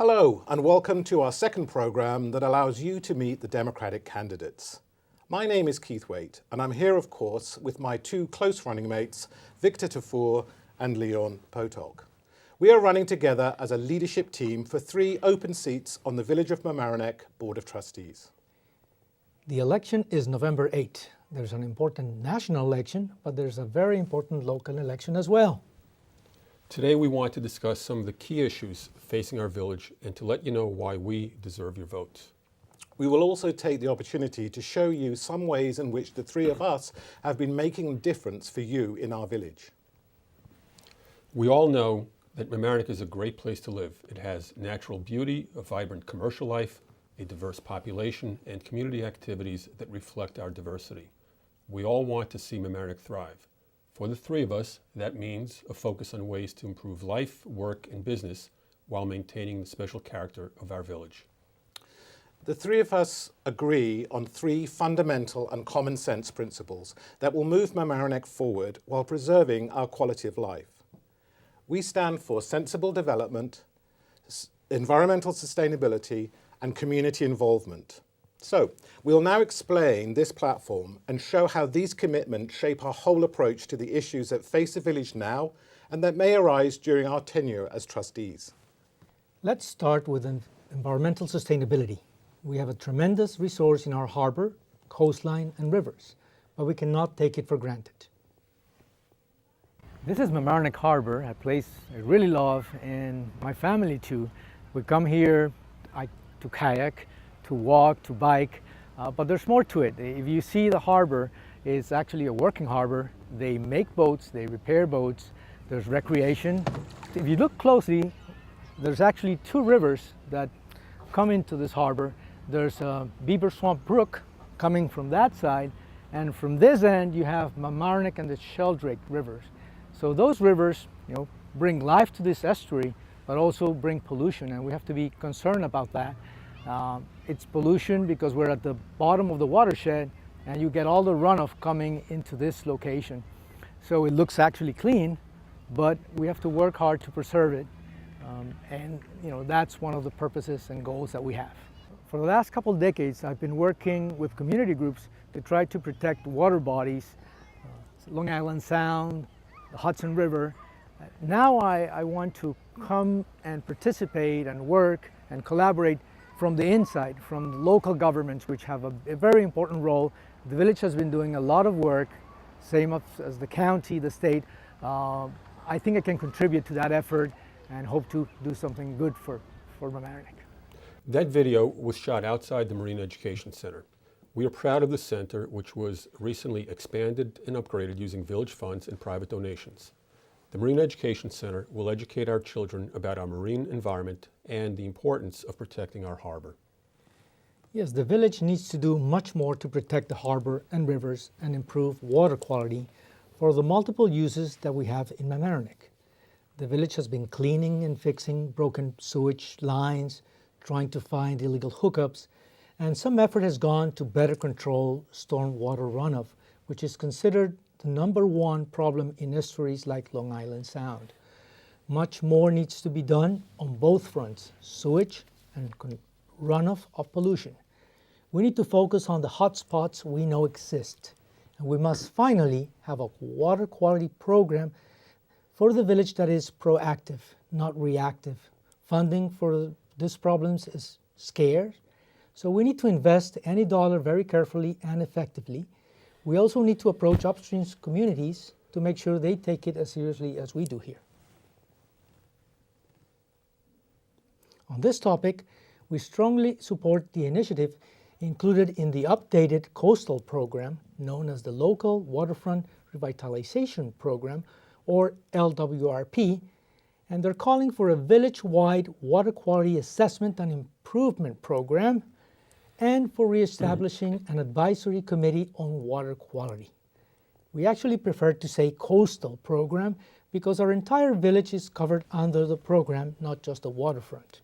Hello and welcome to our second programme that allows you to meet the Democratic candidates. My name is Keith Waite and I'm here of course with my two close running mates, Victor Tafur and Leon Potok. We are running together as a leadership team for 3 open seats on the Village of Mamaroneck Board of Trustees. The election is November 8. There's an important national election, but there's a very important local election as well. Today we want to discuss some of the key issues facing our village and to let you know why we deserve your votes. We will also take the opportunity to show you some ways in which the 3 of us have been making a difference for you in our village. We all know that Mamaroneck is a great place to live. It has natural beauty, a vibrant commercial life, a diverse population, and community activities that reflect our diversity. We all want to see Mamaroneck thrive. For the 3 of us, that means a focus on ways to improve life, work, and business while maintaining the special character of our village. The 3 of us agree on 3 fundamental and common sense principles that will move Mamaroneck forward while preserving our quality of life. We stand for sensible development, environmental sustainability, and community involvement. So, we'll now explain this platform and show how these commitments shape our whole approach to the issues that face the village now and that may arise during our tenure as trustees. Let's start with environmental sustainability. We have a tremendous resource in our harbor, coastline, and rivers, but we cannot take it for granted. This is Mamaroneck Harbor, a place I really love, and my family too. We come here to kayak, to walk, to bike, but there's more to it. If you see the harbor, it's actually a working harbor. They make boats, they repair boats, there's recreation. If you look closely, there's actually 2 rivers that come into this harbor. There's Beaver Swamp Brook coming from that side, and from this end you have Mamaroneck and the Sheldrake rivers. So those rivers, bring life to this estuary, but also bring pollution, and we have to be concerned about that. It's pollution because we're at the bottom of the watershed and you get all the runoff coming into this location. So it looks actually clean, but we have to work hard to preserve it. And that's one of the purposes and goals that we have. For the last couple of decades, I've been working with community groups to try to protect water bodies, Long Island Sound, the Hudson River. Now I want to come and participate and work and collaborate from the inside, from local governments, which have a very important role. The village has been doing a lot of work, same as the county, the state. I think I can contribute to that effort and hope to do something good for Mamaroneck. That video was shot outside the Marine Education Center. We are proud of the center, which was recently expanded and upgraded using village funds and private donations. The Marine Education Center will educate our children about our marine environment and the importance of protecting our harbor. Yes, the village needs to do much more to protect the harbor and rivers and improve water quality for the multiple uses that we have in Mamaroneck. The village has been cleaning and fixing broken sewage lines, trying to find illegal hookups, and some effort has gone to better control stormwater runoff, which is considered the #1 problem in estuaries like Long Island Sound. Much more needs to be done on both fronts, sewage and runoff of pollution. We need to focus on the hot spots we know exist, and we must finally have a water quality program for the village that is proactive, not reactive. Funding for these problems is scarce, so we need to invest any dollar very carefully and effectively. We also need to approach upstream communities to make sure they take it as seriously as we do here. On this topic, we strongly support the initiative included in the updated coastal program known as the Local Waterfront Revitalization Program, or LWRP, and they're calling for a village-wide water quality assessment and improvement program and for reestablishing an advisory committee on water quality. We actually prefer to say coastal program because our entire village is covered under the program, not just the waterfront.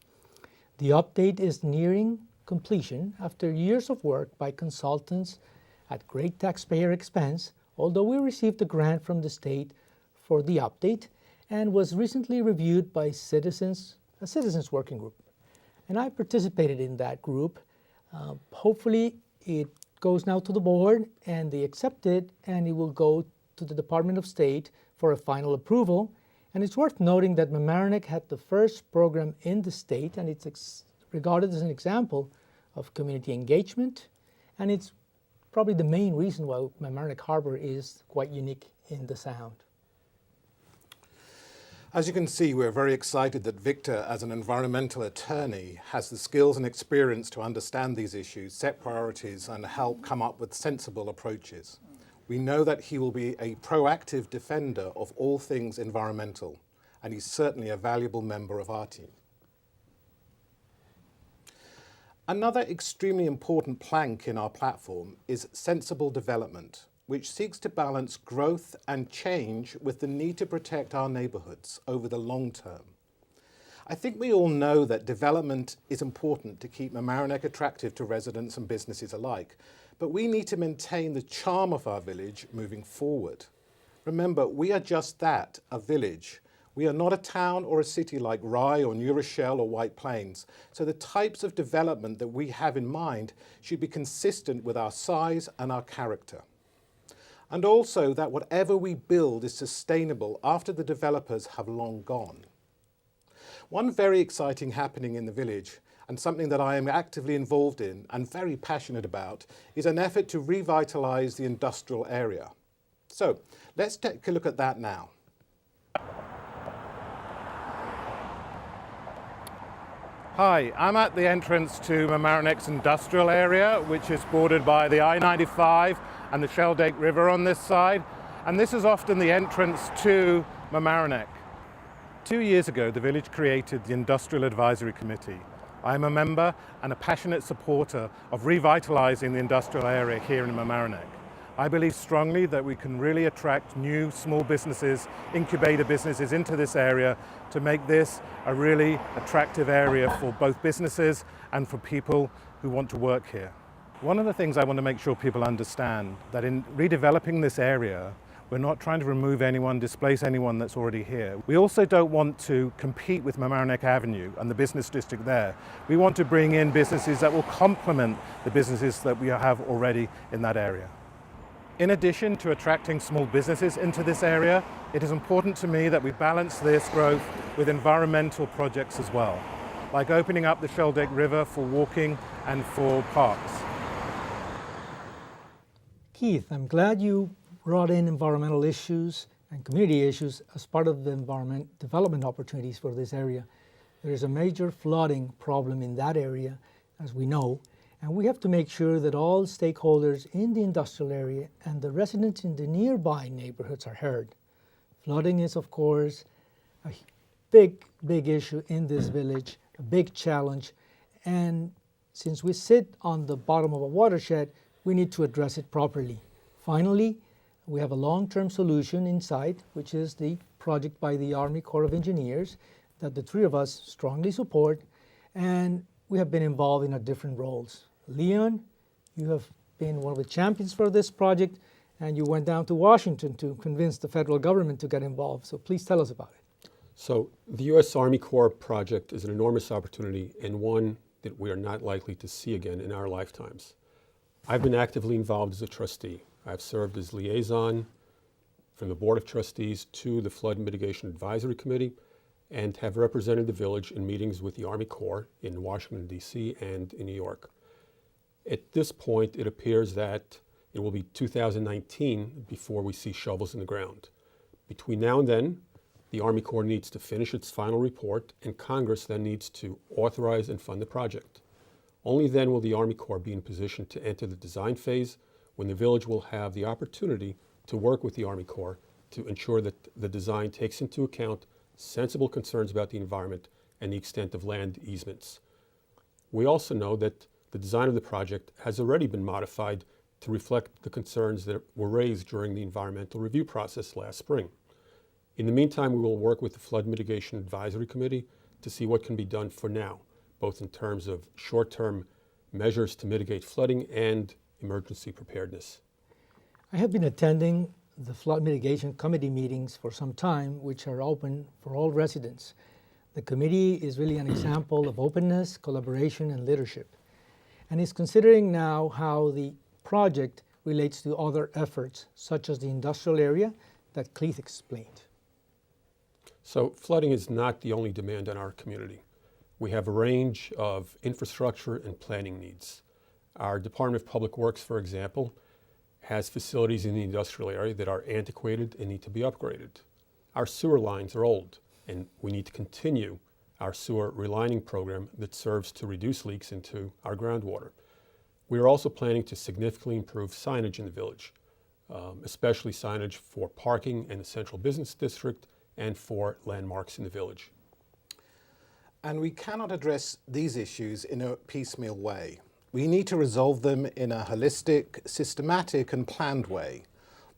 The update is nearing completion after years of work by consultants at great taxpayer expense, although we received a grant from the state for the update and was recently reviewed by a citizens working group. and I participated in that group. Hopefully it goes now to the board and they accept it, and it will go to the Department of State for a final approval. And it's worth noting that Mamaroneck had the first program in the state, and it's regarded as an example of community engagement, and it's probably the main reason why Mamaroneck Harbor is quite unique in the Sound. As you can see, we're very excited that Victor, as an environmental attorney, has the skills and experience to understand these issues, set priorities, and help come up with sensible approaches. We know that he will be a proactive defender of all things environmental, and he's certainly a valuable member of our team. Another extremely important plank in our platform is sensible development, which seeks to balance growth and change with the need to protect our neighbourhoods over the long term. I think we all know that development is important to keep Mamaroneck attractive to residents and businesses alike, but we need to maintain the charm of our village moving forward. Remember, we are just that, a village. We are not a town or a city like Rye or New Rochelle or White Plains, so the types of development that we have in mind should be consistent with our size and our character. And also that whatever we build is sustainable after the developers have long gone. One very exciting happening in the village, and something that I am actively involved in and very passionate about, is an effort to revitalise the industrial area. So let's take a look at that now. Hi, I'm at the entrance to Mamaroneck's industrial area, which is bordered by the I-95 and the Shelldake River on this side, and this is often the entrance to Mamaroneck. 2 years ago, the village created the Industrial Advisory Committee. I'm a member and a passionate supporter of revitalising the industrial area here in Mamaroneck. I believe strongly that we can really attract new small businesses, incubator businesses into this area to make this a really attractive area for both businesses and for people who want to work here. One of the things I want to make sure people understand, that in redeveloping this area, we're not trying to remove anyone, displace anyone that's already here. We also don't want to compete with Mamaroneck Avenue and the business district there. We want to bring in businesses that will complement the businesses that we have already in that area. In addition to attracting small businesses into this area, it is important to me that we balance this growth with environmental projects as well, like opening up the Shelldake River for walking and for parks. Keith, I'm glad you brought in environmental issues and community issues as part of the environment development opportunities for this area. There is a major flooding problem in that area, as we know, and we have to make sure that all stakeholders in the industrial area and the residents in the nearby neighborhoods are heard. Flooding is, of course, a big issue in this village, a big challenge, and since we sit on the bottom of a watershed, we need to address it properly. Finally, we have a long-term solution in sight, which is the project by the Army Corps of Engineers that the three of us strongly support, and we have been involved in our different roles. Leon, you have been one of the champions for this project, and you went down to Washington to convince the federal government to get involved. So please tell us about it. So the U.S. Army Corps project is an enormous opportunity and one that we are not likely to see again in our lifetimes. I've been actively involved as a trustee. I've served as liaison from the Board of Trustees to the Flood Mitigation Advisory Committee and have represented the village in meetings with the Army Corps in Washington, D.C. and in New York. At this point, it appears that it will be 2019 before we see shovels in the ground. Between now and then, the Army Corps needs to finish its final report, and Congress then needs to authorize and fund the project. Only then will the Army Corps be in position to enter the design phase, when the village will have the opportunity to work with the Army Corps to ensure that the design takes into account sensible concerns about the environment and the extent of land easements. We also know that the design of the project has already been modified to reflect the concerns that were raised during the environmental review process last spring. In the meantime, we will work with the Flood Mitigation Advisory Committee to see what can be done for now, both in terms of short-term measures to mitigate flooding and emergency preparedness. I have been attending the Flood Mitigation Committee meetings for some time, which are open for all residents. The committee is really an example of openness, collaboration, and leadership, and is considering now how the project relates to other efforts, such as the industrial area that Keith explained. So flooding is not the only demand on our community. We have a range of infrastructure and planning needs. Our Department of Public Works, for example, has facilities in the industrial area that are antiquated and need to be upgraded. Our sewer lines are old, and we need to continue our sewer relining program that serves to reduce leaks into our groundwater. We are also planning to significantly improve signage in the village, especially signage for parking in the central business district and for landmarks in the village. And we cannot address these issues in a piecemeal way. We need to resolve them in a holistic, systematic and planned way,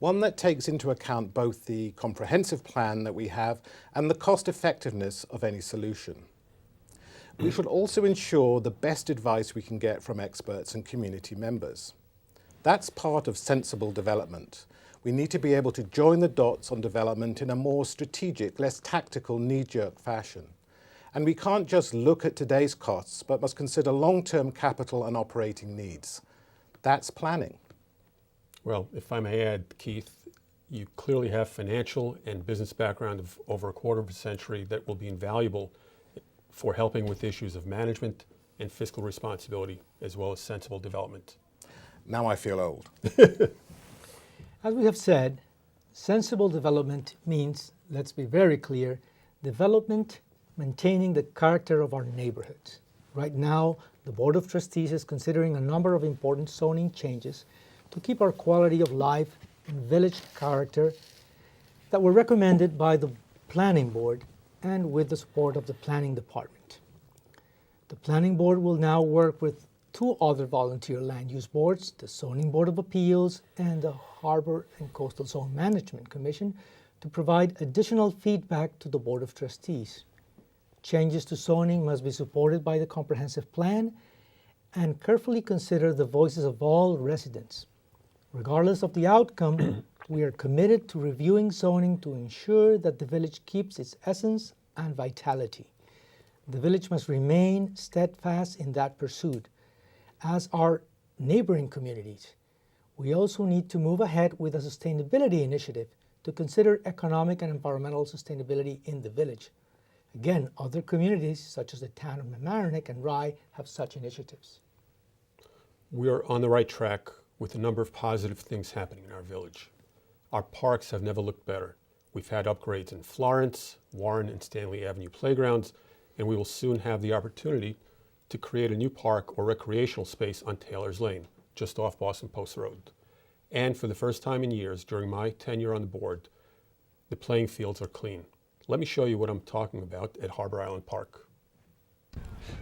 one that takes into account both the comprehensive plan that we have and the cost effectiveness of any solution. We should also ensure the best advice we can get from experts and community members. That's part of sensible development. We need to be able to join the dots on development in a more strategic, less tactical, knee-jerk fashion. And we can't just look at today's costs, but must consider long-term capital and operating needs. That's planning. Well, if I may add, Keith, you clearly have financial and business background of over a quarter of a century that will be invaluable for helping with issues of management and fiscal responsibility, as well as sensible development. Now I feel old. As we have said, sensible development means, let's be very clear, development maintaining the character of our neighborhoods. Right now, the Board of Trustees is considering a number of important zoning changes to keep our quality of life and village character that were recommended by the Planning Board and with the support of the Planning Department. The Planning Board will now work with two other volunteer land use boards, the Zoning Board of Appeals and the Harbor and Coastal Zone Management Commission, to provide additional feedback to the Board of Trustees. Changes to zoning must be supported by the comprehensive plan and carefully consider the voices of all residents. Regardless of the outcome, we are committed to reviewing zoning to ensure that the village keeps its essence and vitality. The village must remain steadfast in that pursuit, as are neighboring communities. We also need to move ahead with a sustainability initiative to consider economic and environmental sustainability in the village. Again, other communities, such as the town of Mamaroneck and Rye, have such initiatives. We are on the right track with a number of positive things happening in our village. Our parks have never looked better. We've had upgrades in Florence, Warren, and Stanley Avenue playgrounds, and we will soon have the opportunity to create a new park or recreational space on Taylor's Lane, just off Boston Post Road. And for the first time in years during my tenure on the board, the playing fields are clean. Let me show you what I'm talking about at Harbor Island Park.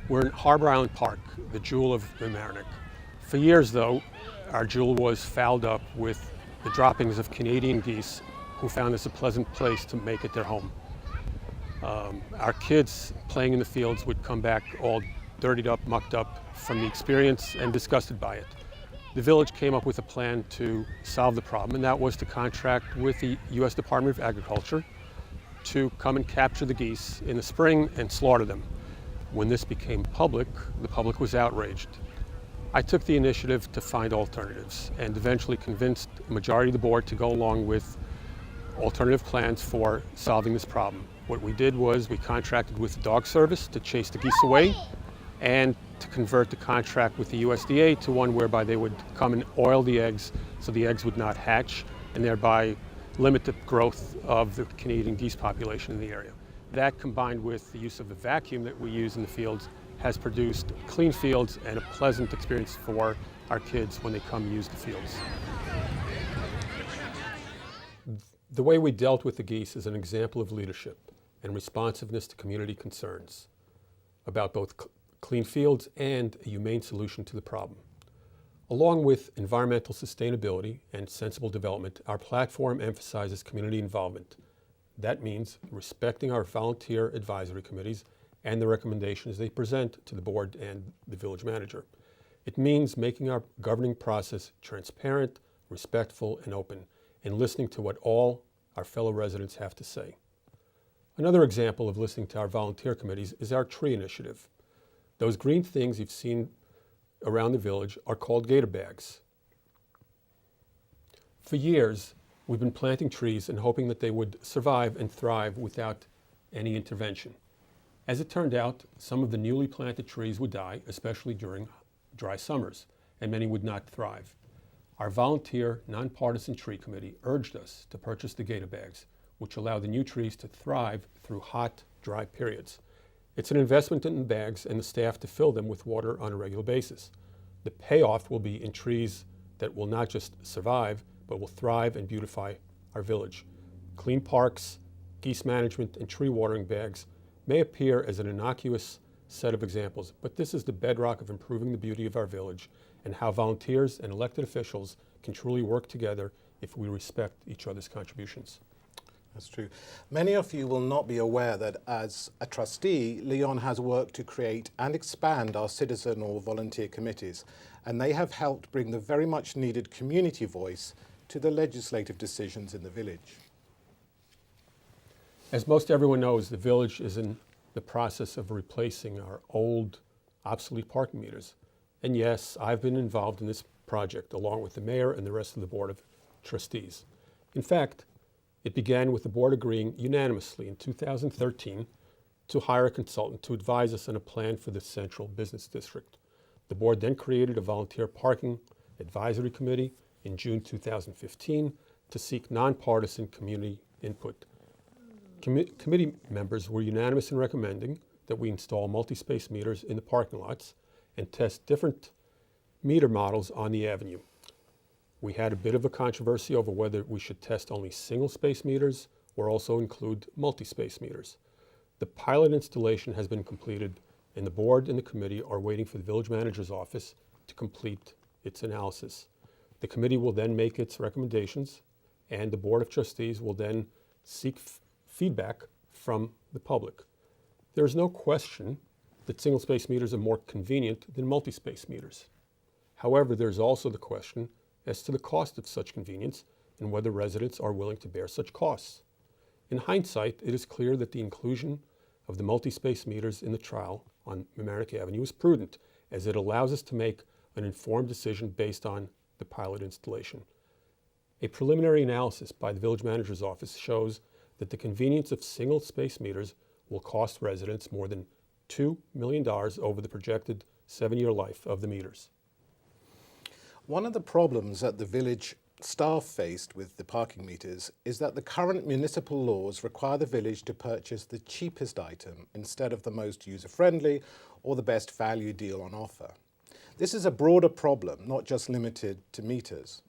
We're in Harbor Island Park, the jewel of Mamaroneck. For years, though, our jewel was fouled up with the droppings of Canadian geese who found this a pleasant place to make it their home. Our kids playing in the fields would come back all dirtied up, mucked up from the experience and disgusted by it. The village came up with a plan to solve the problem, and that was to contract with the U.S. Department of Agriculture to come and capture the geese in the spring and slaughter them. When this became public, the public was outraged. I took the initiative to find alternatives and eventually convinced the majority of the board to go along with alternative plans for solving this problem. What we did was we contracted with the dog service to chase the geese away and to convert the contract with the USDA to one whereby they would come and oil the eggs so the eggs would not hatch and thereby limit the growth of the Canadian geese population in the area. That, combined with the use of the vacuum that we use in the fields, has produced clean fields and a pleasant experience for our kids when they come use the fields. The way we dealt with the geese is an example of leadership and responsiveness to community concerns about both clean fields and a humane solution to the problem. Along with environmental sustainability and sensible development, our platform emphasizes community involvement. That means respecting our volunteer advisory committees and the recommendations they present to the board and the village manager. It means making our governing process transparent, respectful, and open, and listening to what all our fellow residents have to say. Another example of listening to our volunteer committees is our tree initiative. Those green things you've seen around the village are called gator bags. For years, we've been planting trees and hoping that they would survive and thrive without any intervention. As it turned out, some of the newly planted trees would die, especially during dry summers, and many would not thrive. Our volunteer, nonpartisan tree committee urged us to purchase the gator bags, which allow the new trees to thrive through hot, dry periods. It's an investment in the bags and the staff to fill them with water on a regular basis. The payoff will be in trees that will not just survive, but will thrive and beautify our village. Clean parks, geese management, and tree watering bags may appear as an innocuous set of examples, but this is the bedrock of improving the beauty of our village and how volunteers and elected officials can truly work together if we respect each other's contributions. That's true. Many of you will not be aware that as a trustee, Leon has worked to create and expand our citizen or volunteer committees, and they have helped bring the very much needed community voice to the legislative decisions in the village. As most everyone knows, the village is in the process of replacing our old, obsolete parking meters. And yes, I've been involved in this project along with the mayor and the rest of the Board of Trustees. In fact, it began with the board agreeing unanimously in 2013 to hire a consultant to advise us on a plan for the central business district. The board then created a volunteer parking advisory committee in June 2015 to seek nonpartisan community input. Committee members were unanimous in recommending that we install multi-space meters in the parking lots and test different meter models on the avenue. We had a bit of a controversy over whether we should test only single-space meters or also include multi-space meters. The pilot installation has been completed, and the board and the committee are waiting for the village manager's office to complete its analysis. The committee will then make its recommendations, and the Board of Trustees will then seek feedback from the public. There is no question that single-space meters are more convenient than multi-space meters. However, there's also the question as to the cost of such convenience and whether residents are willing to bear such costs. In hindsight, it is clear that the inclusion of the multi-space meters in the trial on Mamaroneck Avenue is prudent, as it allows us to make an informed decision based on the pilot installation. A preliminary analysis by the village manager's office shows that the convenience of single-space meters will cost residents more than $2 million over the projected 7-year life of the meters. One of the problems that the village staff faced with the parking meters is that the current municipal laws require the village to purchase the cheapest item instead of the most user-friendly or the best value deal on offer. This is a broader problem, not just limited to meters.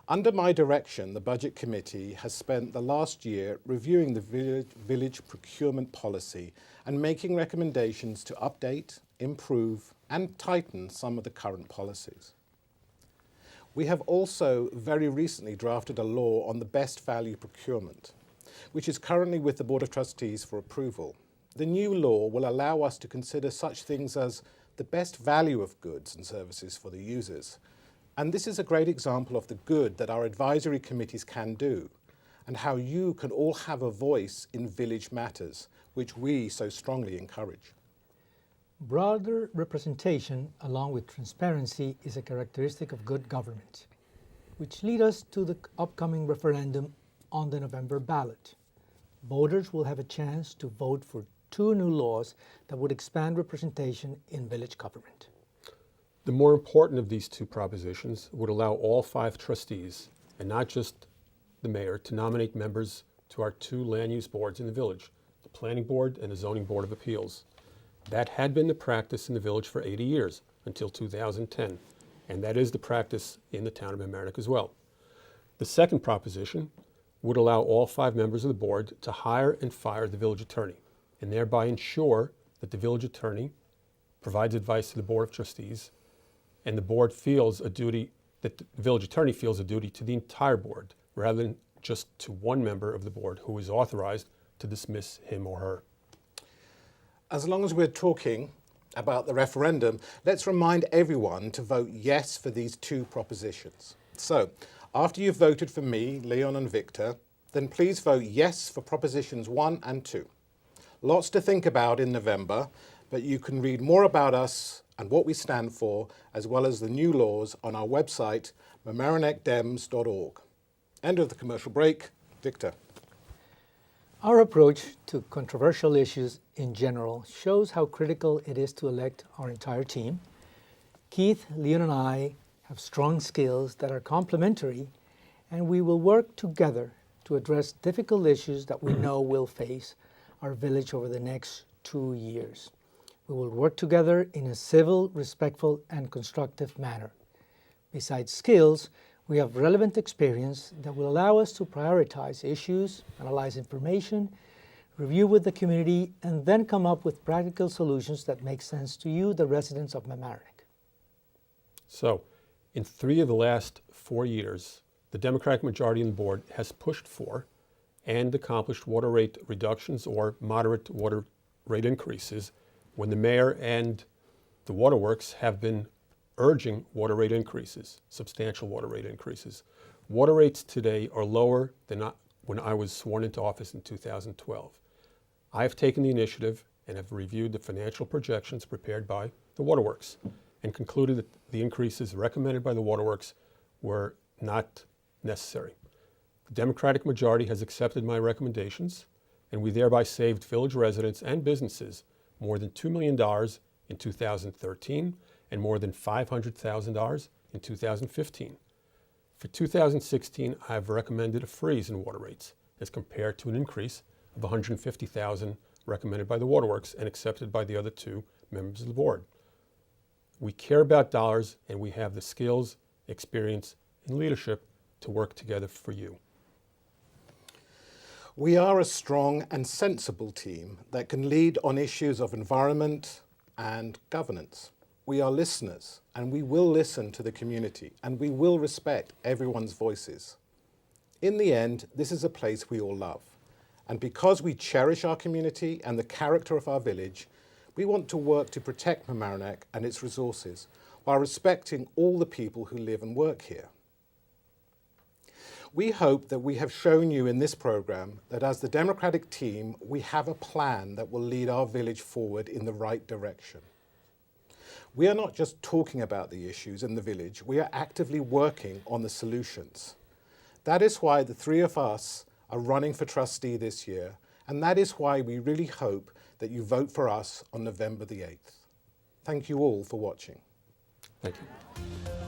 Under my direction, the Budget Committee has spent the last year reviewing the village procurement policy and making recommendations to update, improve, and tighten some of the current policies. We have also very recently drafted a law on the best value procurement, which is currently with the Board of Trustees for approval. The new law will allow us to consider such things as the best value of goods and services for the users. And this is a great example of the good that our advisory committees can do, and how you can all have a voice in village matters, which we so strongly encourage. Broader representation, along with transparency, is a characteristic of good government, which leads us to the upcoming referendum on the November ballot. Voters will have a chance to vote for 2 new laws that would expand representation in village government. The more important of these 2 propositions would allow all 5 trustees, and not just the mayor, to nominate members to our 2 land use boards in the village, the Planning Board and the Zoning Board of Appeals. That had been the practice in the village for 80 years, until 2010, and that is the practice in the town of Mamaroneck as well. The second proposition would allow all 5 members of the board to hire and fire the village attorney, and thereby ensure that the village attorney provides advice to the Board of Trustees, and the board feels a duty, that the village attorney feels a duty to the entire board, rather than just to one member of the board who is authorized to dismiss him or her. As long as we're talking about the referendum, let's remind everyone to vote yes for these 2 propositions. So, after you've voted for me, Leon and Victor, then please vote yes for propositions 1 and 2. Lots to think about in November, but you can read more about us and what we stand for, as well as the new laws, on our website, mamaroneckdems.org. End of the commercial break. Victor. Our approach to controversial issues in general shows how critical it is to elect our entire team. Keith, Leon, and I have strong skills that are complementary, and we will work together to address difficult issues that we know will face our village over the next 2 years. We will work together in a civil, respectful, and constructive manner. Besides skills, we have relevant experience that will allow us to prioritize issues, analyze information, review with the community, and then come up with practical solutions that make sense to you, the residents of Mamaroneck. So, in 3 of the last 4 years, the Democratic majority in the board has pushed for and accomplished water rate reductions or moderate water rate increases when the mayor and the waterworks have been urging water rate increases, substantial water rate increases. Water rates today are lower than when I was sworn into office in 2012. I have taken the initiative and have reviewed the financial projections prepared by the waterworks and concluded that the increases recommended by the waterworks were not necessary. The Democratic majority has accepted my recommendations, and we thereby saved village residents and businesses more than $2 million in 2013 and more than $500,000 in 2015. For 2016, I have recommended a freeze in water rates as compared to an increase of $150,000 recommended by the waterworks and accepted by the other 2 members of the board. We care about dollars, and we have the skills, experience, and leadership to work together for you. We are a strong and sensible team that can lead on issues of environment and governance. We are listeners, and we will listen to the community, and we will respect everyone's voices. In the end, this is a place we all love. And because we cherish our community and the character of our village, we want to work to protect Mamaroneck and its resources while respecting all the people who live and work here. We hope that we have shown you in this program that as the Democratic team, we have a plan that will lead our village forward in the right direction. We are not just talking about the issues in the village, we are actively working on the solutions. That is why the 3 of us are running for trustee this year, and that is why we really hope that you vote for us on November the 8th. Thank you all for watching. Thank you.